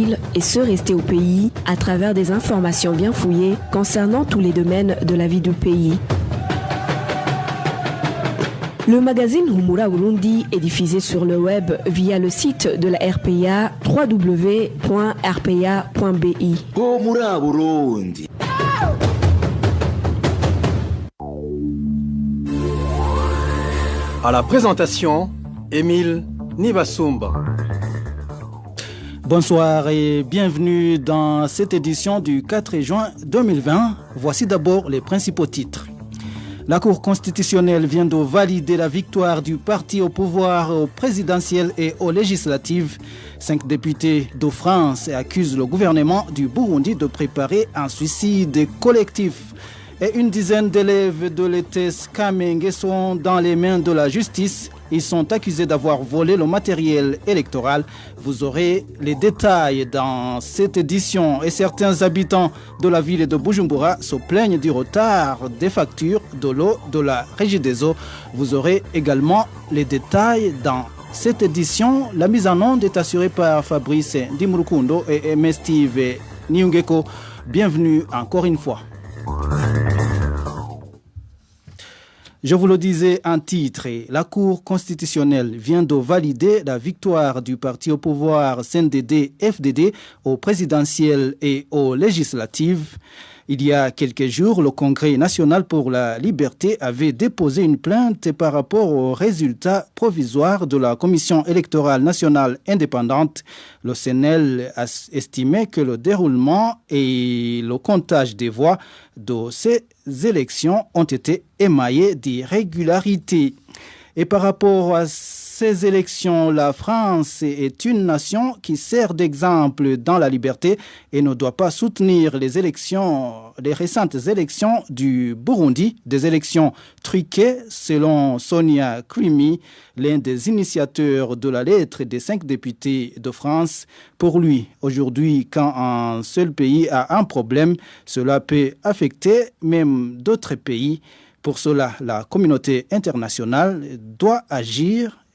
ville et ceux restés au pays à travers des informations bien fouillées concernant tous les domaines de la vie du pays. Le magazine Humura Burundi est diffusé sur le web via le site de la RPA www.rpa.bi. Humura Burundi. À la présentation, Émile Nibasumba. Bonsoir et bienvenue dans cette édition du 4 juin 2020. Voici d'abord les principaux titres. La Cour constitutionnelle vient de valider la victoire du parti au pouvoir au présidentiel et aux législatives. 5 députés de France accusent le gouvernement du Burundi de préparer un suicide collectif. Et une dizaine d'élèves de l'ETS Kamenge sont dans les mains de la justice. Ils sont accusés d'avoir volé le matériel électoral. Vous aurez les détails dans cette édition. Et certains habitants de la ville de Bujumbura se plaignent du retard des factures de l'eau de la Régie des eaux. Vous aurez également les détails dans cette édition. La mise en onde est assurée par Fabrice Ndimurukundo et Steve Niungeko. Bienvenue encore une fois. Je vous le disais en titre, la Cour constitutionnelle vient de valider la victoire du parti au pouvoir CNDD-FDD au présidentiel et aux législatives. Il y a quelques jours, le Congrès national pour la liberté avait déposé une plainte par rapport aux résultats provisoires de la Commission électorale nationale indépendante. Le CNL a estimé que le déroulement et le comptage des voix de ces élections ont été émaillés d'irrégularités. Et par rapport à ces élections, la France est une nation qui sert d'exemple dans la liberté et ne doit pas soutenir les récentes élections du Burundi, des élections truquées selon Sonia Krimi, l'un des initiateurs de la lettre des 5 députés de France. Pour lui, aujourd'hui, quand un seul pays a un problème, cela peut affecter même d'autres pays. Pour cela, la communauté internationale doit agir.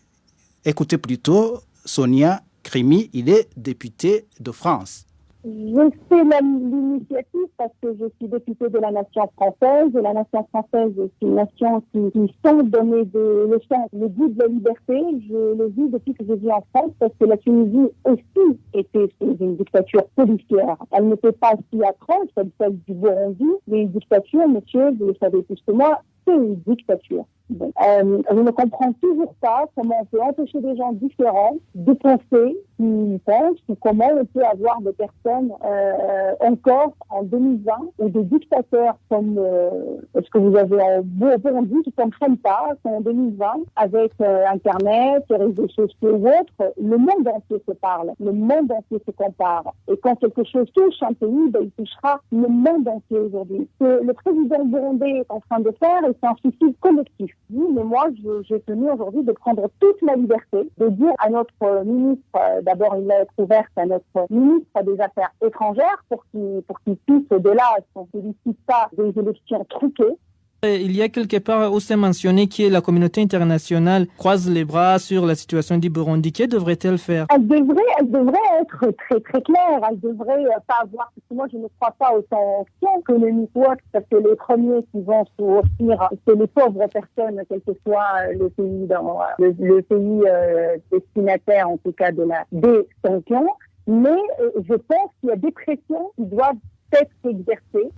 Écoutez plutôt Sonia Krimi, il est député de France. Je fais l'initiative parce que je suis députée de la nation française et la nation française est une nation qui sont donné le goût de la liberté. Je le vis depuis que je vis en France parce que la Tunisie aussi était sous une dictature policière. Elle n'était pas si atroce comme celle du Burundi, mais une dictature, monsieur, vous le savez plus que moi, c'est une dictature. Bon, je ne comprends toujours pas comment on peut empêcher des gens différents de penser qu'ils pensent ou comment on peut avoir des personnes encore en 2020 ou des dictateurs comme ce que vous avez en Burundi qui ne comprennent pas qu'en 2020 avec Internet, les réseaux sociaux ou autres, le monde entier se parle, le monde entier se compare. Et quand quelque chose touche un pays, il touchera le monde entier aujourd'hui. Ce que le président burundais est en train de faire, c'est un suicide collectif. Oui, mais moi, j'ai tenu aujourd'hui de prendre toute la liberté, de dire à notre ministre, d'abord une lettre ouverte à notre ministre des Affaires étrangères pour qu'il puisse, au-delà, qu'on ne félicite pas des élections truquées. Il y a quelque part où c'est mentionné que la communauté internationale croise les bras sur la situation du Burundi. Que devrait-elle faire? Elle devrait être très très claire. Elle devrait pas avoir, parce que moi je ne crois pas aux sanctions que le network, parce que les premiers qui vont souffrir, c'est les pauvres personnes, quel que soit le pays le pays destinataire en tout cas des sanctions. Mais je pense qu'il y a des pressions qui doivent être exercées.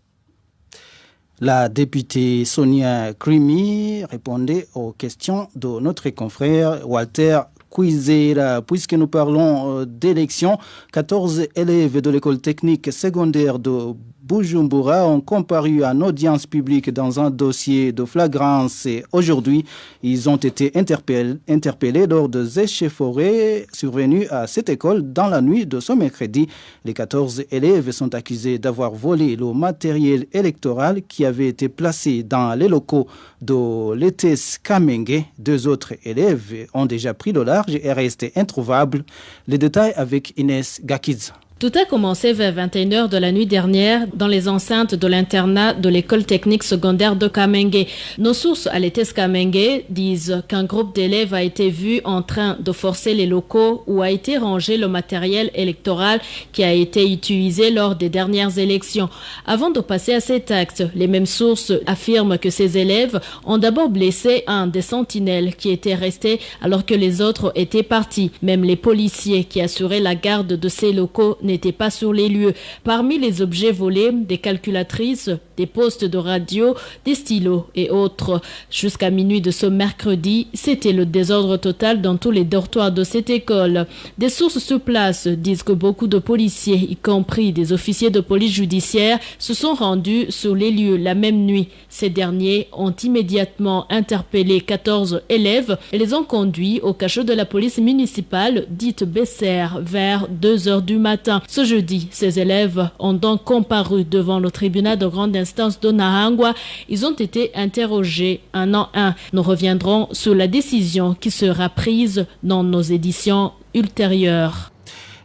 La députée Sonia Krimi répondait aux questions de notre confrère Walter Kwizera. Puisque nous parlons d'élections, 14 élèves de l'école technique secondaire de Bujumbura ont comparu en audience publique dans un dossier de flagrance. Et aujourd'hui, ils ont été interpellés lors des échauffourées survenus à cette école dans la nuit de ce mercredi. Les 14 élèves sont accusés d'avoir volé le matériel électoral qui avait été placé dans les locaux de l'ETS Kamenge. 2 autres élèves ont déjà pris le large et restent introuvables. Les détails avec Inès Gakiz. Tout a commencé vers 21h de la nuit dernière dans les enceintes de l'internat de l'école technique secondaire de Kamenge. Nos sources à l'ETS Kamenge disent qu'un groupe d'élèves a été vu en train de forcer les locaux où a été rangé le matériel électoral qui a été utilisé lors des dernières élections. Avant de passer à cet acte, les mêmes sources affirment que ces élèves ont d'abord blessé un des sentinelles qui était resté alors que les autres étaient partis. Même les policiers qui assuraient la garde de ces locaux n'étaient pas sur les lieux. Parmi les objets volés, des calculatrices, des postes de radio, des stylos et autres. Jusqu'à minuit de ce mercredi, c'était le désordre total dans tous les dortoirs de cette école. Des sources sur place disent que beaucoup de policiers, y compris des officiers de police judiciaire, se sont rendus sur les lieux la même nuit. Ces derniers ont immédiatement interpellé 14 élèves et les ont conduits au cachot de la police municipale, dite Bessère, vers 2h du matin. Ce jeudi, ces élèves ont donc comparu devant le tribunal de grande instance de Nahangwa. Ils ont été interrogés un en un. Nous reviendrons sur la décision qui sera prise dans nos éditions ultérieures.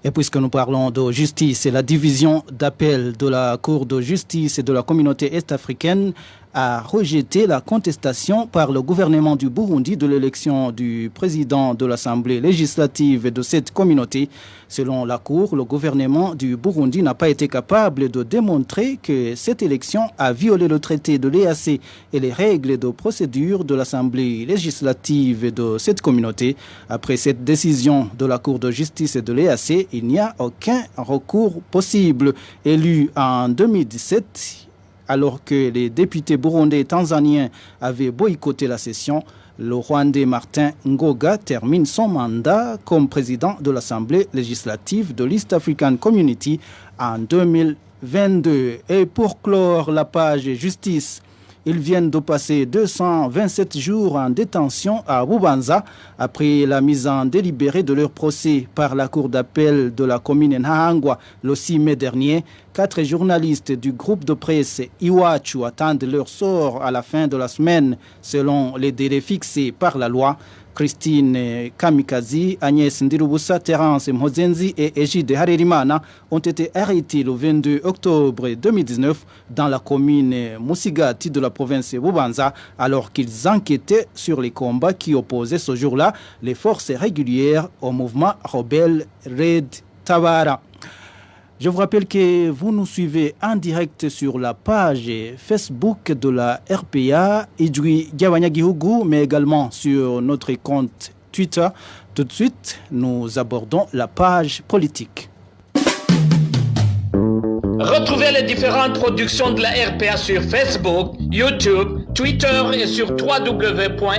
Et puisque nous parlons de justice, la division d'appel de la Cour de justice et de la communauté est-africaine a rejeté la contestation par le gouvernement du Burundi de l'élection du président de l'Assemblée législative de cette communauté. Selon la Cour, le gouvernement du Burundi n'a pas été capable de démontrer que cette élection a violé le traité de l'EAC et les règles de procédure de l'Assemblée législative de cette communauté. Après cette décision de la Cour de justice et de l'EAC, il n'y a aucun recours possible. Élu en 2017, alors que les députés burundais et tanzaniens avaient boycotté la session, le Rwandais Martin Ngoga termine son mandat comme président de l'Assemblée législative de l'East African Community en 2022. Et pour clore la page justice, ils viennent de passer 227 jours en détention à Bubanza après la mise en délibéré de leur procès par la cour d'appel de la commune Nahangwa le 6 mai dernier. 4 journalistes du groupe de presse Iwachu attendent leur sort à la fin de la semaine selon les délais fixés par la loi. Christine Kamikazi, Agnès Ndirubusa, Terence Mhozenzi et Egide Harerimana ont été arrêtés le 22 octobre 2019 dans la commune Musigati de la province Bubanza alors qu'ils enquêtaient sur les combats qui opposaient ce jour-là les forces régulières au mouvement rebelle Red Tabara. Je vous rappelle que vous nous suivez en direct sur la page Facebook de la RPA, Idui Diawanyagihugu, mais également sur notre compte Twitter. Tout de suite, nous abordons la page politique. Retrouvez les différentes productions de la RPA sur Facebook, YouTube, Twitter et sur www.rpa.bi.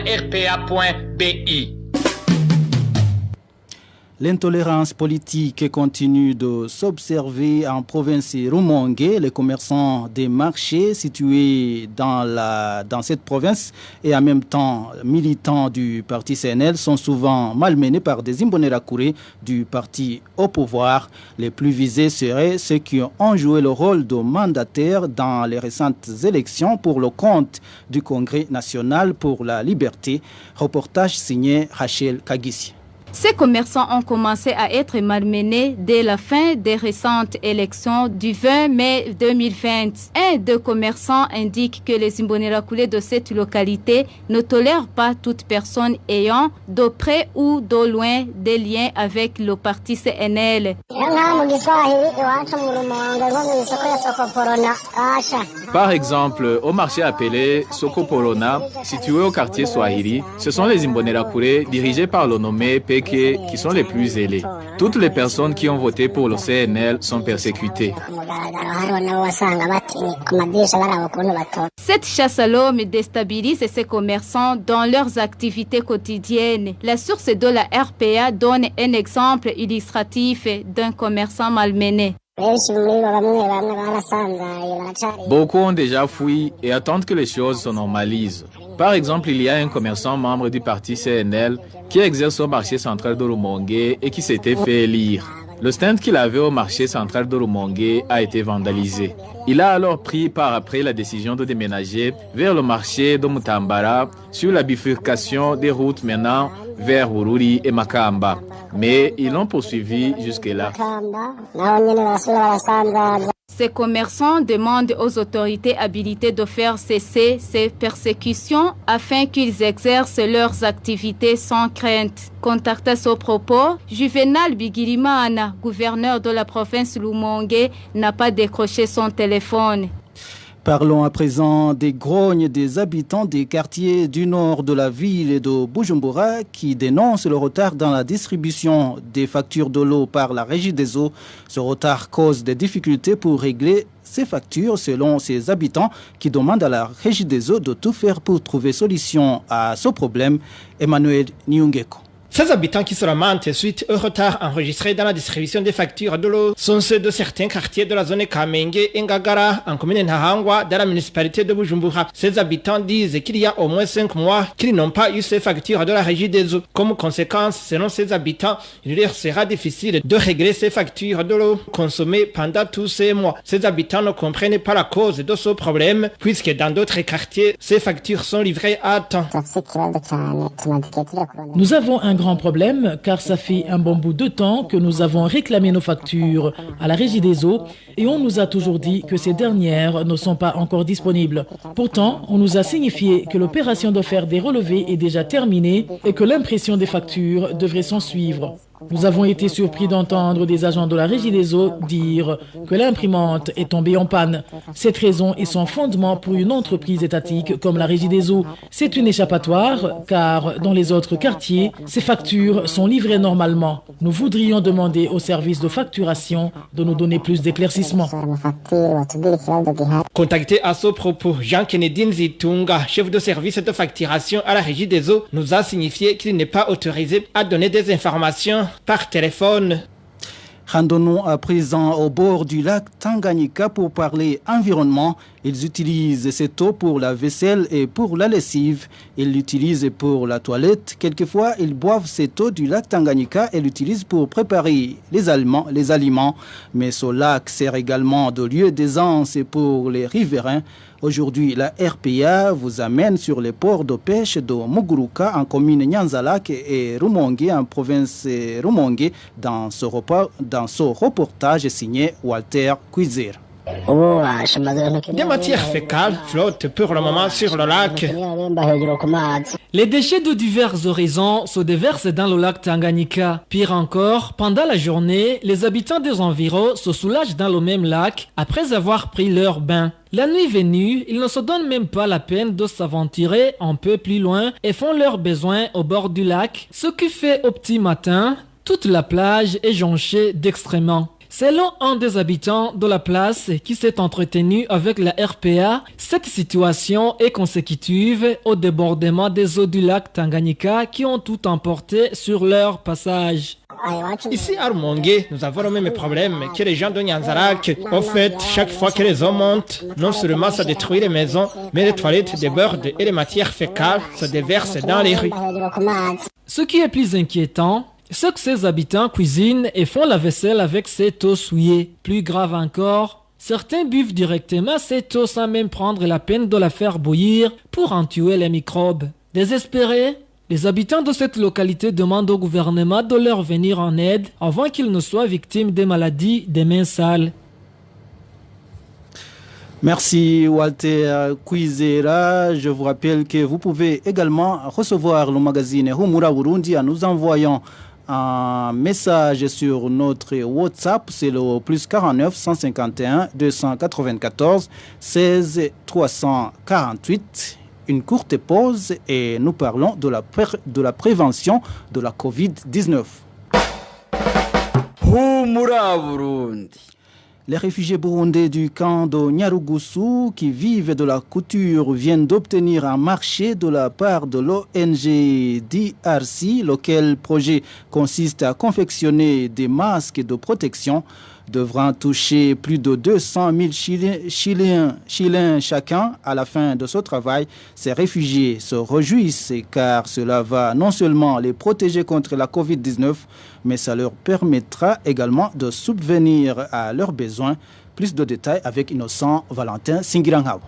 L'intolérance politique continue de s'observer en province Rumongue. Les commerçants des marchés situés dans cette province et en même temps militants du parti CNL sont souvent malmenés par des Imbonerakure du parti au pouvoir. Les plus visés seraient ceux qui ont joué le rôle de mandataires dans les récentes élections pour le compte du Congrès national pour la liberté. Reportage signé Rachel Kagissi. Ces commerçants ont commencé à être malmenés dès la fin des récentes élections du 20 mai 2020. Un des commerçants indique que les Imbonerakure de cette localité ne tolèrent pas toute personne ayant de près ou de loin des liens avec le parti CNL. Par exemple, au marché appelé Soko Porona, situé au quartier Swahili, ce sont les Imbonerakure dirigés par le nommé Peke qui sont les plus zélés. Toutes les personnes qui ont voté pour le CNL sont persécutées. Cette chasse à l'homme déstabilise ces commerçants dans leurs activités quotidiennes. La source de la RPA donne un exemple illustratif d'un commerçant malmené. Beaucoup ont déjà fui et attendent que les choses se normalisent. Par exemple, il y a un commerçant membre du parti CNL qui exerce au marché central de Rumongue et qui s'était fait élire. Le stand qu'il avait au marché central de Rumongue a été vandalisé. Il a alors pris par après la décision de déménager vers le marché de Mutambara sur la bifurcation des routes menant vers Bururi et Makamba. Mais ils l'ont poursuivi jusque-là. Ces commerçants demandent aux autorités habilitées de faire cesser ces persécutions afin qu'ils exercent leurs activités sans crainte. Contacté à ce propos, Juvenal Bigirimana, gouverneur de la province Rumongue, n'a pas décroché son téléphone. Parlons à présent des grognes des habitants des quartiers du nord de la ville de Bujumbura qui dénoncent le retard dans la distribution des factures de l'eau par la Régie des eaux. Ce retard cause des difficultés pour régler ces factures selon ces habitants qui demandent à la Régie des eaux de tout faire pour trouver solution à ce problème. Emmanuel Nyungeko. Ces habitants qui se lamentent suite au retard enregistré dans la distribution des factures de l'eau sont ceux de certains quartiers de la zone Kamenge et Ngagara en commune Nahangwa dans la municipalité de Bujumbura. Ces habitants disent qu'il y a au moins 5 mois qu'ils n'ont pas eu ces factures de la Régie des eaux. Comme conséquence, selon ces habitants, il leur sera difficile de régler ces factures de l'eau consommées pendant tous ces mois. Ces habitants ne comprennent pas la cause de ce problème puisque dans d'autres quartiers, ces factures sont livrées à temps. Nous avons un grand problème car ça fait un bon bout de temps que nous avons réclamé nos factures à la Régie des eaux et on nous a toujours dit que ces dernières ne sont pas encore disponibles. Pourtant, on nous a signifié que l'opération de faire des relevés est déjà terminée et que l'impression des factures devrait s'en suivre. Nous avons été surpris d'entendre des agents de la Régie des eaux dire que l'imprimante est tombée en panne. Cette raison est sans fondement pour une entreprise étatique comme la Régie des eaux. C'est une échappatoire car dans les autres quartiers, ces factures sont livrées normalement. Nous voudrions demander au service de facturation de nous donner plus d'éclaircissements. Contacté à ce propos, Jean-Kennedy Nzitunga, chef de service de facturation à la Régie des eaux, nous a signifié qu'il n'est pas autorisé à donner des informations par téléphone. Rendons-nous à présent au bord du lac Tanganyika pour parler environnement. Ils utilisent cette eau pour la vaisselle et pour la lessive. Ils l'utilisent pour la toilette. Quelquefois, ils boivent cette eau du lac Tanganyika et l'utilisent pour préparer les aliments. Mais ce lac sert également de lieu d'aisance pour les riverains. Aujourd'hui, la RPA vous amène sur les ports de pêche de Muguruka en commune Nyanzalak et Rumongue en province Rumongue dans ce reportage signé Walter Kwizera. Des matières fécales flottent pour le moment sur le lac. Les déchets de divers horizons se déversent dans le lac Tanganyika. Pire encore, pendant la journée, les habitants des environs se soulagent dans le même lac après avoir pris leur bain. La nuit venue, ils ne se donnent même pas la peine de s'aventurer un peu plus loin et font leurs besoins au bord du lac, ce qui fait au petit matin, toute la plage est jonchée d'excréments. Selon un des habitants de la place qui s'est entretenu avec la RPA, cette situation est consécutive au débordement des eaux du lac Tanganyika qui ont tout emporté sur leur passage. Ici à Rumongue, nous avons le même problème que les gens de Nyanzalak. Au fait, chaque fois que les eaux montent, non seulement ça détruit les maisons, mais les toilettes débordent et les matières fécales se déversent dans les rues. Ce qui est plus inquiétant, c'est que ces habitants cuisinent et font la vaisselle avec cette eau souillée. Plus grave encore, certains buvent directement cette eau sans même prendre la peine de la faire bouillir pour en tuer les microbes. Désespérés, les habitants de cette localité demandent au gouvernement de leur venir en aide avant qu'ils ne soient victimes des maladies des mains sales. Merci Walter Kwizera. Je vous rappelle que vous pouvez également recevoir le magazine Humura Burundi en nous envoyant un message sur notre WhatsApp, c'est le plus 49 151 294 16 348. Une courte pause et nous parlons de la prévention de la Covid-19. Humura Burundi. Les réfugiés burundais du camp de Nyarugusu qui vivent de la couture viennent d'obtenir un marché de la part de l'ONG DRC, lequel projet consiste à confectionner des masques de protection devant toucher plus de 200 000 shillings chacun. À la fin de ce travail, ces réfugiés se réjouissent car cela va non seulement les protéger contre la Covid-19, mais ça leur permettra également de subvenir à leurs besoins. Plus de détails avec Innocent Valentin Singirangabo.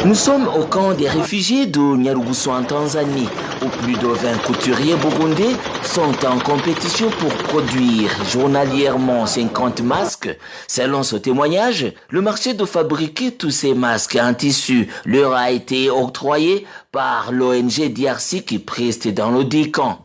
Nous sommes au camp des réfugiés de Nyarugusu en Tanzanie, où plus de 20 couturiers burundais sont en compétition pour produire journalièrement 50 masques. Selon ce témoignage, le marché de fabriquer tous ces masques en tissu leur a été octroyé par l'ONG DRC qui preste dans le dit camp.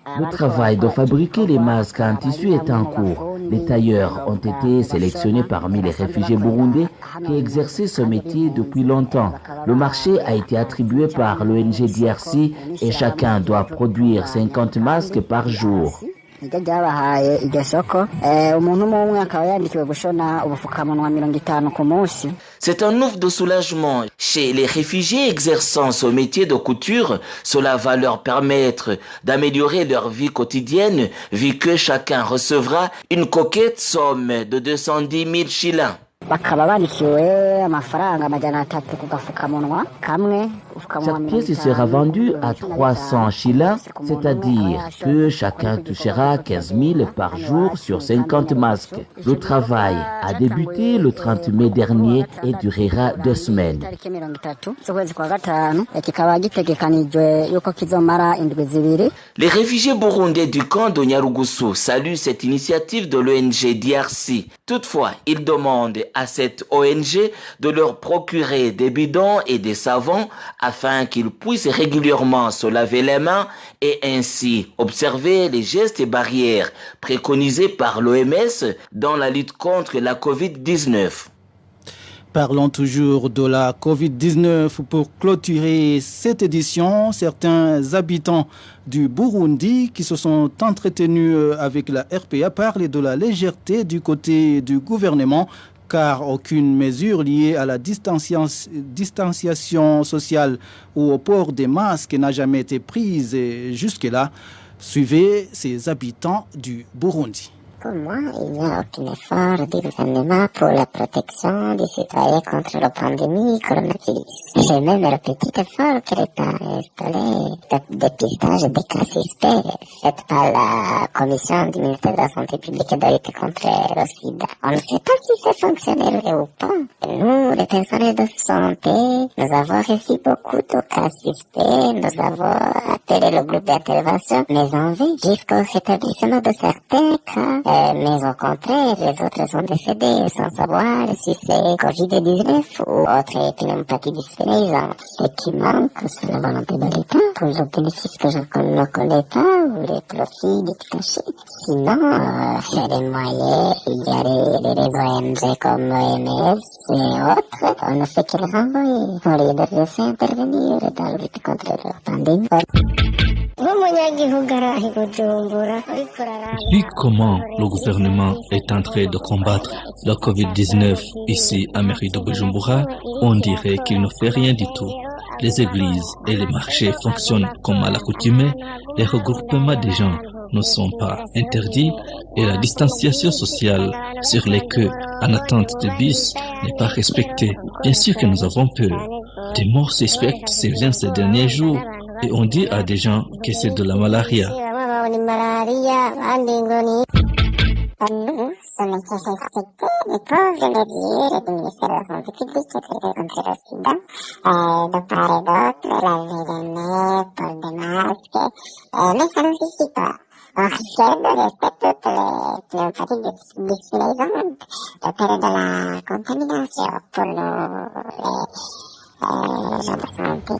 Le travail de fabriquer les masques en tissu est en cours. Les tailleurs ont été sélectionnés parmi les réfugiés burundais qui exerçaient ce métier depuis longtemps. Le marché a été attribué par l'ONG DRC et chacun doit produire 50 masques par jour. C'est un ouf de soulagement. Chez les réfugiés exerçant ce métier de couture, cela va leur permettre d'améliorer leur vie quotidienne, vu que chacun recevra une coquette somme de 210 000 shillings. Chaque pièce sera vendue à 300 shillings, c'est-à-dire que chacun touchera 15 000 par jour sur 50 masques. Le travail a débuté le 30 mai dernier et durera 2 semaines. Les réfugiés burundais du camp de Nyarugusu saluent cette initiative de l'ONG DRC. Toutefois, ils demandent à cette ONG de leur procurer des bidons et des savons afin qu'ils puissent régulièrement se laver les mains et ainsi observer les gestes et barrières préconisés par l'OMS dans la lutte contre la Covid-19. Parlons toujours de la Covid-19 pour clôturer cette édition. Certains habitants du Burundi qui se sont entretenus avec la RPA parlent de la légèreté du côté du gouvernement car aucune mesure liée à la distanciation sociale ou au port des masques n'a jamais été prise jusque-là. Suivez ces habitants du Burundi. Pour moi, il n'y a aucun effort du gouvernement pour la protection des citoyens contre la pandémie coronavirus. J'ai même le petit effort que l'État a installé de dépistage des cas suspects fait par la commission du ministère de la Santé publique et de lutte contre le sida. On ne sait pas si c'est fonctionnel ou pas. Nous, les personnels de santé, nous avons reçu beaucoup de cas suspects, nous avons appelé le groupe d'intervention, mais en vain, jusqu'au rétablissement de certains cas. Mais au contraire, les autres sont décédés sans savoir si c'est Covid-19 ou autre pneumopathie dysphanéisante. Ce qui manque, c'est la volonté de l'État pour les bénéfices que je ne connais pas ou les profits cachés. Sinon, c'est les moyens, il y a les réseaux ONG comme l'OMS et autres, on ne fait que les renvoyer. On les devrait intervenir dans la lutte contre la pandémie. Vu comment le gouvernement est en train de combattre la Covid-19 ici à mairie de Bujumbura, on dirait qu'il ne fait rien du tout. Les églises et les marchés fonctionnent comme à l'accoutumée, les regroupements des gens ne sont pas interdits et la distanciation sociale sur les queues en attente de bus n'est pas respectée. Bien sûr que nous avons peur. Des morts suspectes surviennent ces derniers jours et on dit à des gens que c'est de la malaria. Nous, ce n'est que respecter les pauvres mesures du ministère de la Santé publique et de lutte contre le sida, de part et d'autre, laver les mains, porter des masques, mais ça ne suffit pas. On risque de rester toutes les pneumopathies dysphanéisantes, de peur de la contamination pour les gens de santé.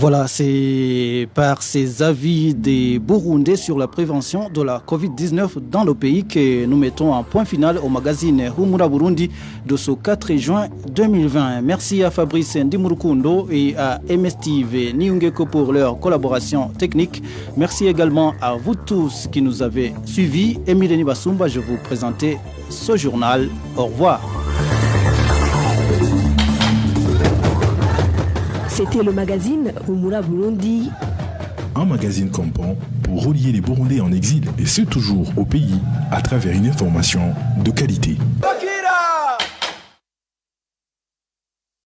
Voilà, c'est par ces avis des Burundais sur la prévention de la Covid-19 dans le pays que nous mettons un point final au magazine Humura Burundi de ce 4 juin 2020. Merci à Fabrice Ndimurukundo et à MS Steve Niungeko pour leur collaboration technique. Merci également à vous tous qui nous avez suivis. Emile Basumba, je vous présentais ce journal. Au revoir. C'était le magazine Humura Burundi. Un magazine complet pour relier les Burundais en exil et ceux toujours au pays à travers une information de qualité.